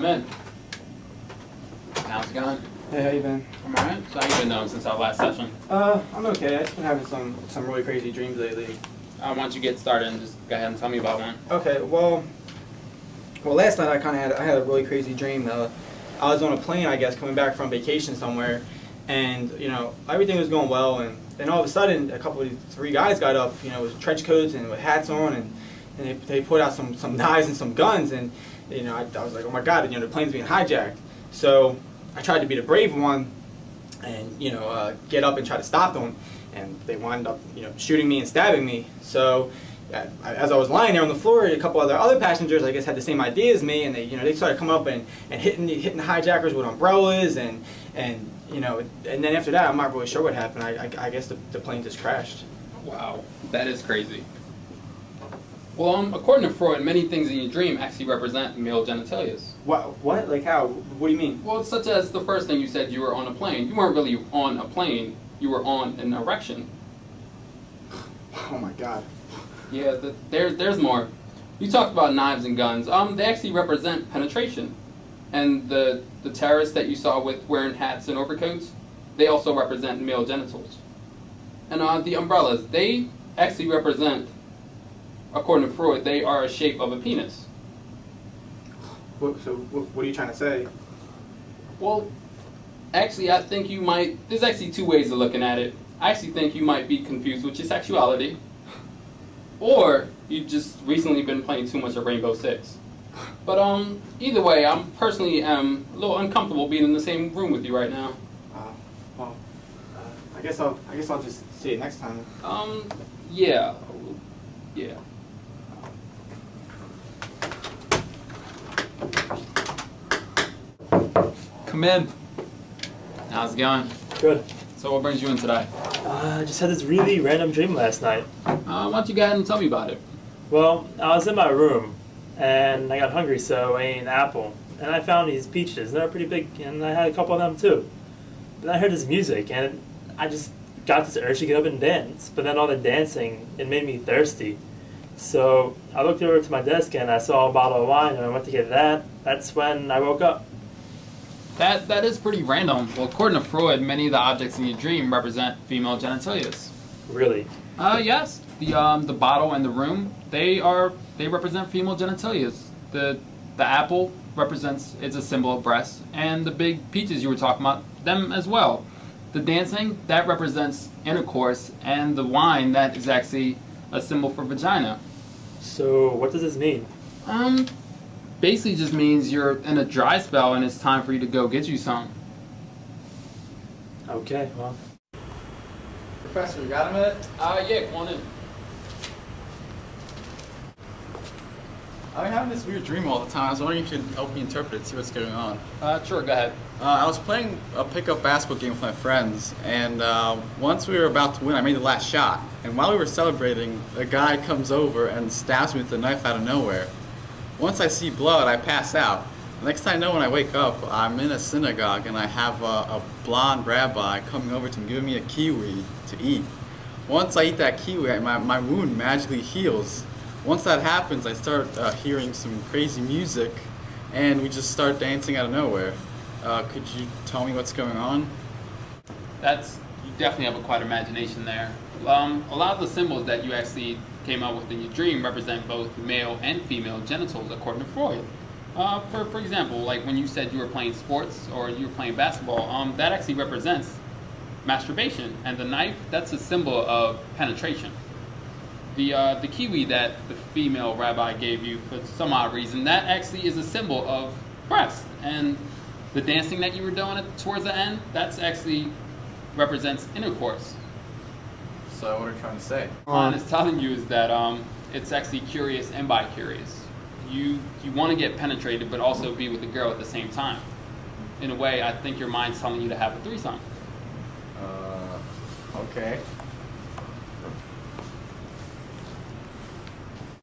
Come in. How's it going? Hey, how you been? I'm alright. So how you been doing since our last session? I'm okay. I've just been having some really crazy dreams lately. Why don't you get started and just go ahead and tell me about one? Okay, well, last night I had a really crazy dream. I was on a plane, I guess, coming back from vacation somewhere, and everything was going well, and then all of a sudden three guys got up, with trench coats and with hats on, and they pulled out some knives and some guns, and I was like, oh my god, the plane's being hijacked. So I tried to be the brave one and get up and try to stop them, and they wound up shooting me and stabbing me. So as I was lying there on the floor, a couple other passengers, I guess, had the same idea as me, and they started coming up and hitting the hijackers with umbrellas, and then after that, I'm not really sure what happened. I guess the plane just crashed. Wow, that is crazy. Well, according to Freud, many things in your dream actually represent male genitalia. What? Like how? What do you mean? Well, such as the first thing you said, you were on a plane. You weren't really on a plane. You were on an erection. Oh my god. Yeah, there's more. You talked about knives and guns. They actually represent penetration. And the terrorists that you saw with wearing hats and overcoats, they also represent male genitals. And the umbrellas, they actually represent, according to Freud, they are a shape of a penis. So what are you trying to say? Well, actually, I think you might, there's actually two ways of looking at it. I actually think you might be confused with your sexuality, or you've just recently been playing too much of Rainbow Six. But either way, I'm personally a little uncomfortable being in the same room with you right now. Well, I guess I'll just see it next time. Yeah. Come in. How's it going? Good. So what brings you in today? I just had this really random dream last night. Why don't you go ahead and tell me about it? Well, I was in my room, and I got hungry, so I ate an apple. And I found these peaches, and they were pretty big, and I had a couple of them too. Then I heard this music, and I just got this urge to get up and dance. But then all the dancing, it made me thirsty. So I looked over to my desk, and I saw a bottle of wine, and I went to get that. That's when I woke up. That is pretty random. Well, according to Freud, many of the objects in your dream represent female genitalia. Really? Yes. The bottle and the room, they represent female genitalia. The apple represents, it's a symbol of breasts, and the big peaches you were talking about, them as well. The dancing, that represents intercourse, and the wine, that is actually a symbol for vagina. So what does this mean? Basically just means you're in a dry spell and it's time for you to go get you some. Okay, well. Professor, you got a minute? Yeah, come on in. I've been having this weird dream all the time. I was wondering if you could help me interpret it, see what's going on. Sure, go ahead. I was playing a pickup basketball game with my friends, and once we were about to win, I made the last shot. And while we were celebrating, a guy comes over and stabs me with a knife out of nowhere. Once I see blood, I pass out. The next thing I know, when I wake up, I'm in a synagogue, and I have a blonde rabbi coming over to me, giving me a kiwi to eat. Once I eat that kiwi, my wound magically heals. Once that happens, I start hearing some crazy music, and we just start dancing out of nowhere. Could you tell me what's going on? You definitely have quite imagination there. A lot of the symbols that you actually came up with in your dream represent both male and female genitals, according to Freud. For example, like when you said you were playing sports or you were playing basketball, that actually represents masturbation, and the knife, that's a symbol of penetration. The kiwi that the female rabbi gave you for some odd reason, that actually is a symbol of breast, and the dancing that you were doing towards the end, that's actually represents intercourse. So what are you trying to say? What it's telling you is that it's actually curious and bi-curious. You want to get penetrated, but also be with a girl at the same time. In a way, I think your mind's telling you to have a threesome. Okay.